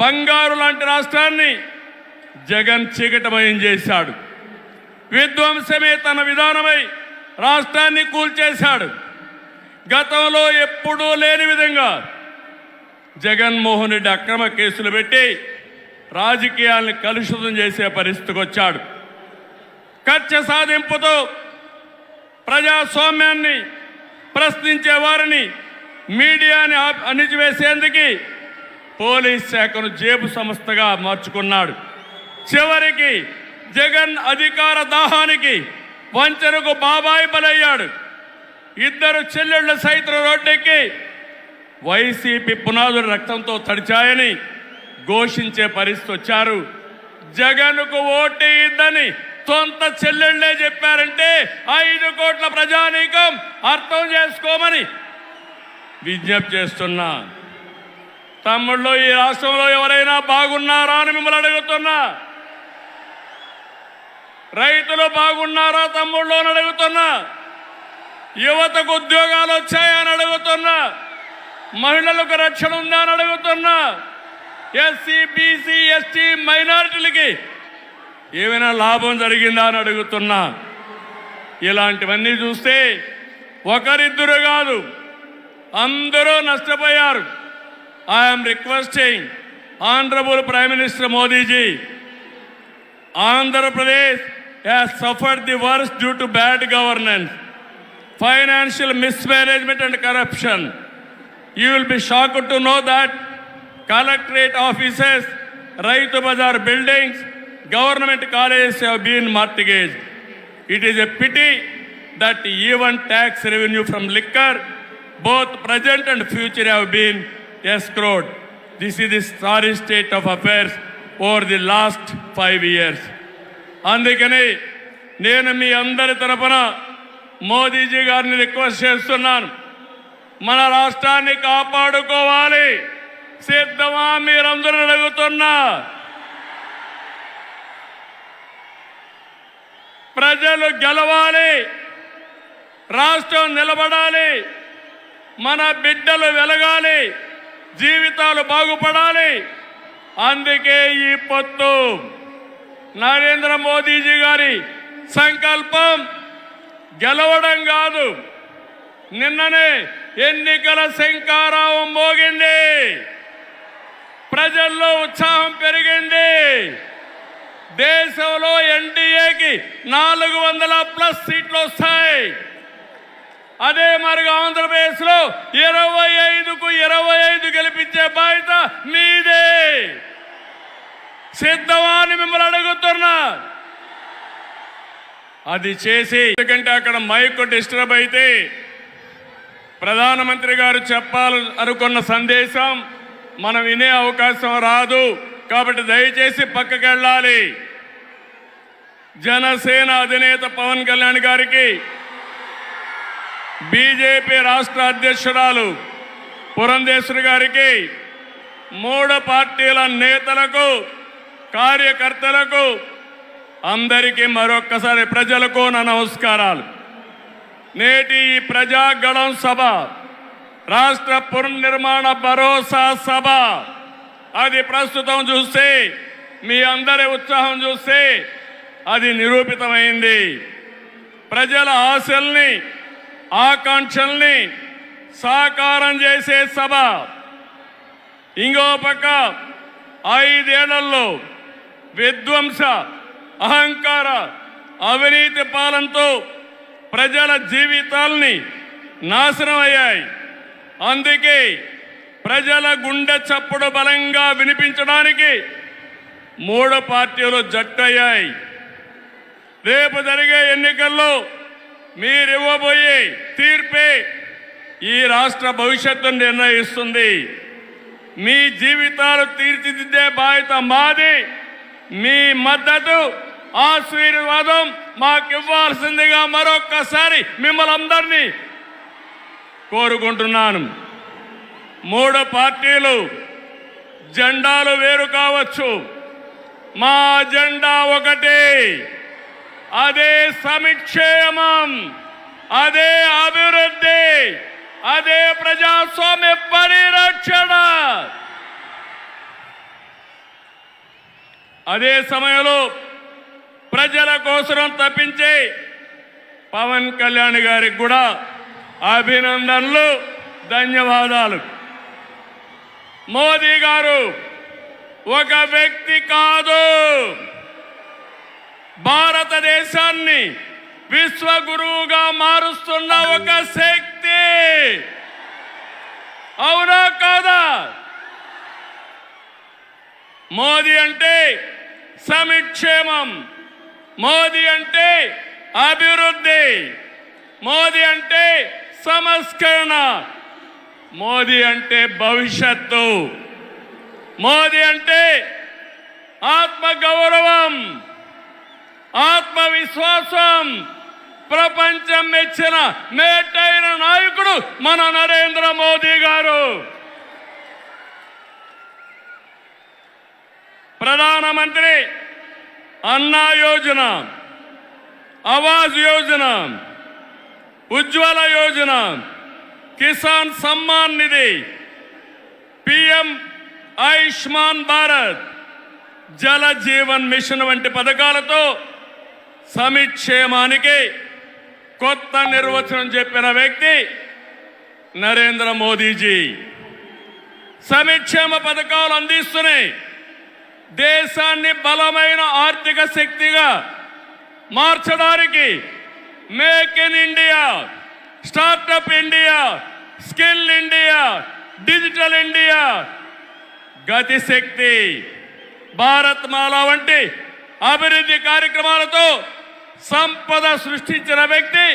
బంగారు లాంటి రాష్ట్రాన్ని జగన్ చీకటమయం చేశాడు. విధ్వంసమే తన విధానమై రాష్ట్రాన్ని కూల్చేశాడు. గతంలో ఎప్పుడూ లేని విధంగా జగన్మోహన్ రెడ్డి అక్రమ కేసులు పెట్టి రాజకీయాల్ని కలుషితం చేసే పరిస్థితికి వచ్చాడు. కక్ష సాధింపుతో ప్రజాస్వామ్యాన్ని ప్రశ్నించే వారిని, మీడియాని అణిచివేసేందుకు పోలీస్ శాఖను జేబు సంస్థగా మార్చుకున్నాడు. చివరికి జగన్ అధికార దాహానికి వంచనకు బాబాయి బలయ్యాడు. ఇద్దరు చెల్లెళ్ల సైతం రోడ్డెక్కి వైసీపీ పునాదులు రక్తంతో తడిచాయని ఘోషించే పరిస్థితి వచ్చారు. జగన్కు ఓటు ఇద్దని సొంత చెల్లెళ్లే చెప్పారంటే 5 కోట్ల ప్రజానీకం అర్థం చేసుకోమని విజ్ఞప్తి చేస్తున్నా. తమ్ముళ్ళు, ఈ రాష్ట్రంలో ఎవరైనా బాగున్నారా అని మిమ్మల్ని అడుగుతున్నా. రైతులు బాగున్నారా తమ్ముళ్ళు అని అడుగుతున్నా. యువతకు ఉద్యోగాలు వచ్చాయని అడుగుతున్నా. మహిళలకు రక్షణ ఉందా అని అడుగుతున్నా. ఎస్సీ, బీసీ, ఎస్టీ, మైనారిటీలకి ఏమైనా లాభం జరిగిందా అని అడుగుతున్నా. ఇలాంటివన్నీ చూస్తే ఒకరిద్దరు కాదు, అందరూ నష్టపోయారు. I am requesting honourable prime minister Modiji, Andhra Pradesh has suffered the worst due to bad governance, financial mismanagement and corruption. You will be shocked to know that collectorate offices, Raitu Bazar buildings, government colleges have been mortgaged. It is a pity that even tax revenue from liquor, both present and future, have been escrowed. This is the sorry state of affairs over the last 5 years. అందుకని నేను మీ అందరి తరపున మోదీజీ గారిని request చేస్తున్నాను. మన రాష్ట్రాన్ని కాపాడుకోవాలి. సిద్ధమా మీరందరూ అడుగుతున్నా. ప్రజలు గెలవాలి, రాష్ట్రం నిలబడాలి, మన బిడ్డలు వెలగాలి, జీవితాలు బాగుపడాలి. అందుకే ఈ పొత్తు. నరేంద్ర మోదీజీ గారి సంకల్పం గెలవడం కాదు. నిన్ననే ఎన్నికల శంఖారావం మోగింది. ప్రజల్లో ఉత్సాహం పెరిగింది. దేశంలో ఎన్డీఏకి 400+ సీట్లు వస్తాయి. అదే మరిగా ఆంధ్రప్రదేశ్లో 25కు 25 గెలిపించే బాధ్యత మీదే. సిద్ధమా అని మిమ్మల్ని అడుగుతున్నా. అది చేసి, ఎందుకంటే అక్కడ మైక్ డిస్టర్బ్ అయితే ప్రధానమంత్రి గారు చెప్పాలనుకున్న సందేశం మనం వినే అవకాశం రాదు. కాబట్టి దయచేసి పక్కకి వెళ్ళాలి. జనసేన అధినేత పవన్ కళ్యాణ్ గారికి, బీజేపీ రాష్ట్ర అధ్యక్షురాలు పురంధేశ్వరి గారికి, 3 పార్టీల నేతలకు, కార్యకర్తలకు, అందరికీ మరొక్కసారి ప్రజలకు నా నమస్కారాలు. నేటి ఈ ప్రజాగళం సభ రాష్ట్ర పునర్నిర్మాణ భరోసా సభ. అది ప్రస్తుతం చూస్తే, మీ అందరి ఉత్సాహం చూస్తే అది నిరూపితమైంది. ప్రజల ఆశల్ని, ఆకాంక్షల్ని సాకారం చేసే సభ. ఇంకో పక్క 5 ఏళ్లలో విధ్వంస, అహంకార, అవినీతి పాలనతో ప్రజల జీవితాల్ని నాశనం అయ్యాయి. అందుకే ప్రజల గుండె చప్పుడు బలంగా వినిపించడానికి 3 పార్టీలు జట్టయ్యాయి. రేపు జరిగే ఎన్నికల్లో మీరివ్వబోయే తీర్పే ఈ రాష్ట్ర భవిష్యత్తును నిర్ణయిస్తుంది. మీ జీవితాలు తీర్చిదిద్దే బాధ్యత మాది. మీ మద్దతు, ఆశీర్వాదం మాకు ఇవ్వాల్సిందిగా మరొక్కసారి మిమ్మల్ని అందరినీ కోరుకుంటున్నాను. 3 పార్టీలు జెండాలు వేరు కావచ్చు, మా జెండా ఒకటే. అదే సంక్షేమం, అదే అభివృద్ధి, అదే ప్రజాస్వామ్య పరిరక్షణ. అదే సమయంలో ప్రజల కోసం తప్పించి పవన్ కళ్యాణ్ గారికి కూడా అభినందనలు, ధన్యవాదాలు. మోదీ గారు ఒక వ్యక్తి కాదు, భారతదేశాన్ని విశ్వగురువుగా మారుస్తున్న ఒక శక్తి. అవునా కాదా? మోదీ అంటే సమిక్షేమం, మోదీ అంటే అభివృద్ధి, మోదీ అంటే సంస్కరణ, మోదీ అంటే భవిష్యత్తు, మోదీ అంటే ఆత్మగౌరవం, ఆత్మవిశ్వాసం. ప్రపంచం మెచ్చిన మేటైన నాయకుడు మన నరేంద్ర మోదీ గారు. ప్రధానమంత్రి అన్నా యోజన, ఆవాస్ యోజన, ఉజ్వల యోజన, కిసాన్ సమ్మాన్ నిధి, పిఎం ఆయుష్మాన్ భారత్, జల జీవన్ మిషన్ వంటి పథకాలతో సమిక్షేమానికి కొత్త నిర్వచనం చెప్పిన వ్యక్తి నరేంద్ర మోదీజీ. సమిక్షేమ పథకాలు అందిస్తున్నాయి దేశాన్ని బలమైన ఆర్థిక శక్తిగా మార్చడానికి. Make in India, startup India, skill India, digital India, Gati Shakti, Bharatmala వంటి అభివృద్ధి కార్యక్రమాలతో సంపద సృష్టించిన వ్యక్తి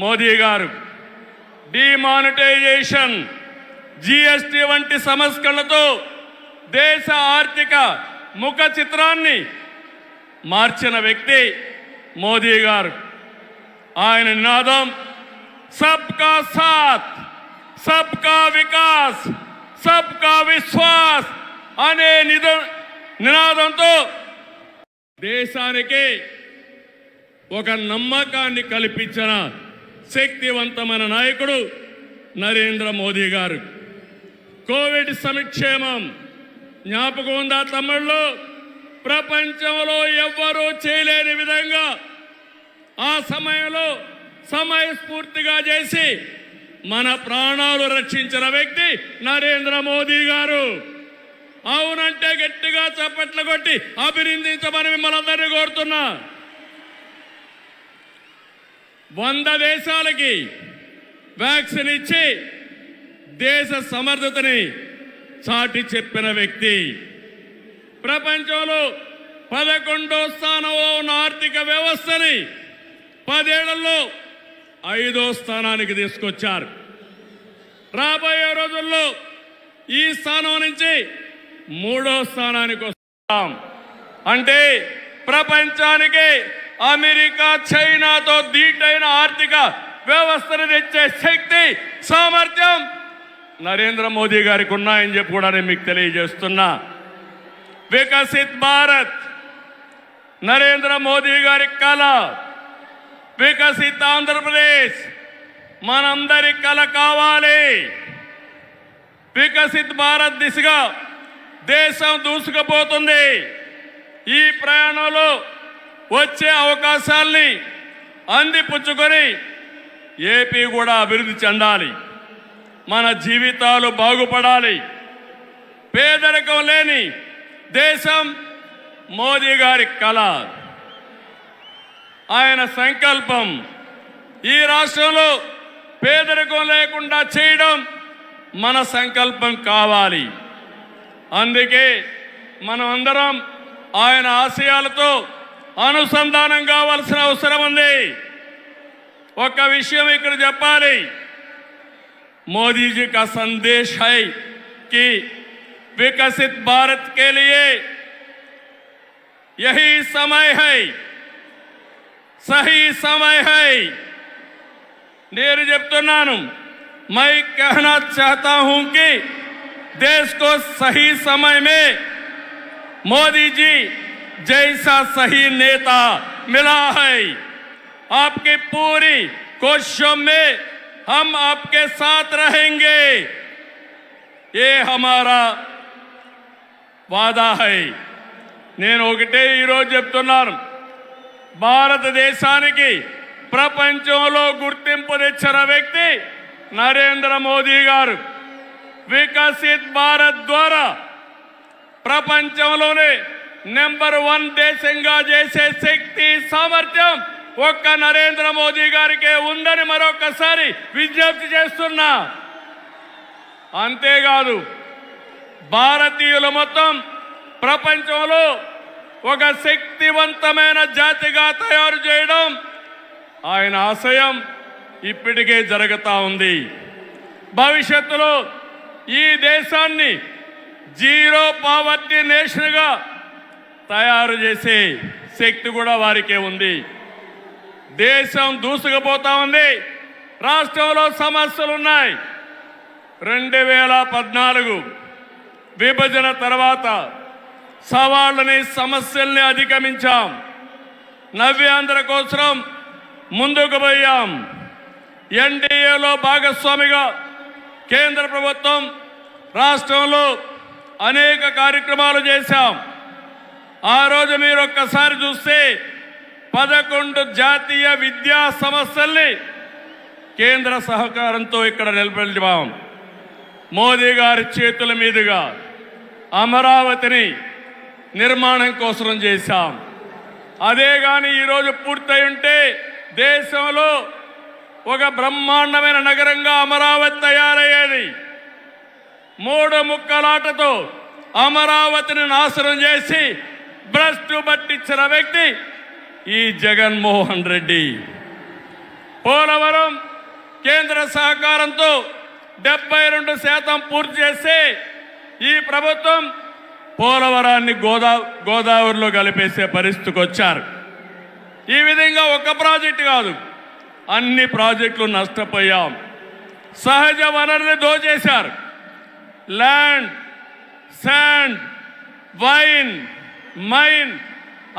మోదీ గారు. డిమానిటైజేషన్, జిఎస్టి వంటి సంస్కరణలతో దేశ ఆర్థిక ముఖ చిత్రాన్ని మార్చిన వ్యక్తి మోదీ గారు. ఆయన నినాదం సబ్కా సాత్, సబ్కా వికాస్, సబ్కా విశ్వాస్ అనే నినాదంతో దేశానికి ఒక నమ్మకాన్ని కల్పించిన శక్తివంతమైన నాయకుడు నరేంద్ర మోదీ గారు. కోవిడ్ సంక్షేమం జ్ఞాపకం ఉందా తమిళ్లో? ప్రపంచంలో ఎవ్వరూ చేయలేని విధంగా ఆ సమయంలో సమయస్ఫూర్తిగా చేసి మన ప్రాణాలు రక్షించిన వ్యక్తి నరేంద్ర మోదీ గారు. అవునంటే గట్టిగా చప్పట్లు కొట్టి అభినందించమని మిమ్మల్ని అందరినీ కోరుతున్నా. 100 దేశాలకి వ్యాక్సిన్ ఇచ్చి దేశ సమర్థతని చాటి చెప్పిన వ్యక్తి. ప్రపంచంలో 11వ స్థానంలో ఉన్న ఆర్థిక వ్యవస్థని 10 ఏళ్లలో 5వ స్థానానికి తీసుకొచ్చారు. రాబోయే రోజుల్లో ఈ స్థానం నుంచి 3వ స్థానానికి వస్తాం. అంటే ప్రపంచానికి అమెరికా, చైనాతో దీటైన ఆర్థిక వ్యవస్థను తెచ్చే శక్తి, సామర్థ్యం నరేంద్ర మోదీ గారికి ఉన్నాయని చెప్పి కూడా నేను మీకు తెలియజేస్తున్నా. వికసిత్ భారత్ నరేంద్ర మోదీ గారి కళ. వికసిత్ ఆంధ్రప్రదేశ్ మనందరి కళ కావాలి. వికసిత్ భారత్ దిశగా దేశం దూసుకుపోతుంది. ఈ ప్రయాణంలో వచ్చే అవకాశాల్ని అందిపుచ్చుకొని ఏపీ కూడా అభివృద్ధి చెందాలి. మన జీవితాలు బాగుపడాలి. పేదరికం లేని దేశం మోదీ గారి కళ, ఆయన సంకల్పం. ఈ రాష్ట్రంలో పేదరికం లేకుండా చేయడం మన సంకల్పం కావాలి. అందుకే మనం అందరం ఆయన ఆశయాలతో అనుసంధానం కావాల్సిన అవసరం ఉంది. ఒక విషయం ఇక్కడ చెప్పాలి. मोदी जी का संदेश है कि विकसित भारत के लिए यही समय है, सही समय है. నేను చెప్తున్నాను, मैं कहना चाहता हूं कि देश को सही समय में मोदी जी जैसा सही नेता मिला है. आपकी पूरी कोशिशों में हम आपके साथ रहेंगे, ये हमारा वादा है. నేను ఒకటే ఈరోజు చెప్తున్నాను, భారతదేశానికి ప్రపంచంలో గుర్తింపు తెచ్చిన వ్యక్తి నరేంద్ర మోదీ గారు. వికసిత్ భారత్ ద్వారా ప్రపంచంలోనే నెంబర్ 1 దేశంగా చేసే శక్తి సామర్థ్యం ఒక్క నరేంద్ర మోదీ గారికే ఉందని మరొకసారి విజ్ఞప్తి చేస్తున్నా. అంతేకాదు, భారతీయులు మొత్తం ప్రపంచంలో ఒక శక్తివంతమైన జాతిగా తయారు చేయడం ఆయన ఆశయం ఇప్పటికే జరుగుతూ ఉంది. భవిష్యత్తులో ఈ దేశాన్ని జీరో పావర్టీ నేషన్గా తయారు చేసే శక్తి కూడా వారికే ఉంది. దేశం దూసుకుపోతా ఉంది. రాష్ట్రంలో సమస్యలు ఉన్నాయి. 2014 విభజన తర్వాత సవాళ్ళని సమస్యల్ని అధిగమించాం. నవ్యాంధ్ర కోసం ముందుకు పోయాం. ఎన్డీఏలో భాగస్వామిగా కేంద్ర ప్రభుత్వం రాష్ట్రంలో అనేక కార్యక్రమాలు చేశాం. ఆ రోజు మీరు ఒక్కసారి చూస్తే 11 జాతీయ విద్యా సంస్థల్ని కేంద్ర సహకారంతో ఇక్కడ నిలబెట్టాం. మోదీ గారి చేతుల మీదుగా అమరావతిని నిర్మాణం కోసం చేశాం. అదే కానీ ఈరోజు పూర్తయి ఉంటే దేశంలో ఒక బ్రహ్మాండమైన నగరంగా అమరావతి తయారయ్యేది. 3 ముక్కలాటతో అమరావతిని నాశనం చేసి భ్రష్టు పట్టించిన వ్యక్తి ఈ జగన్మోహన్ రెడ్డి. పోలవరం కేంద్ర సహకారంతో 72% పూర్తి చేస్తే ఈ ప్రభుత్వం పోలవరాన్ని గోదావరిలో కలిపేసే పరిస్థితికి వచ్చారు. ఈ విధంగా ఒక ప్రాజెక్టు కాదు, అన్ని ప్రాజెక్టులు నష్టపోయాం. సహజ వనరులు దోచేశారు. ల్యాండ్, శాండ్, వైన్, మైన్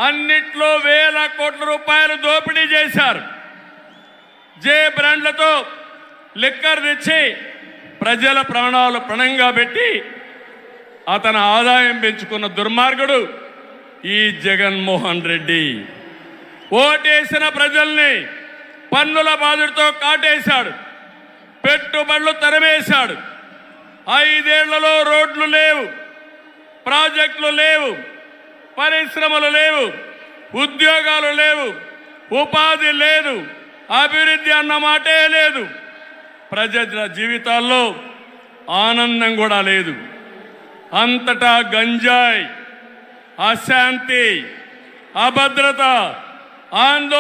అన్నిట్లో వేల కోట్ల రూపాయలు దోపిడీ చేశారు. జే బ్రాండ్లతో లిక్కర్ తెచ్చి ప్రజల ప్రాణాలు పణంగా పెట్టి అతని ఆదాయం పెంచుకున్న దుర్మార్గుడు ఈ జగన్మోహన్ రెడ్డి. ఓటేసిన ప్రజల్ని పన్నుల బాధుడితో కాటేశాడు. పెట్టుబడులు తరిమేశాడు. 5 ఏళ్లలో రోడ్లు లేవు, ప్రాజెక్టులు లేవు, పరిశ్రమలు లేవు, ఉద్యోగాలు లేవు, ఉపాధి లేదు, అభివృద్ధి అన్న మాటే లేదు. ప్రజల జీవితాల్లో ఆనందం కూడా లేదు. అంతటా గంజాయి, అశాంతి, అభద్రత, ఆందోళన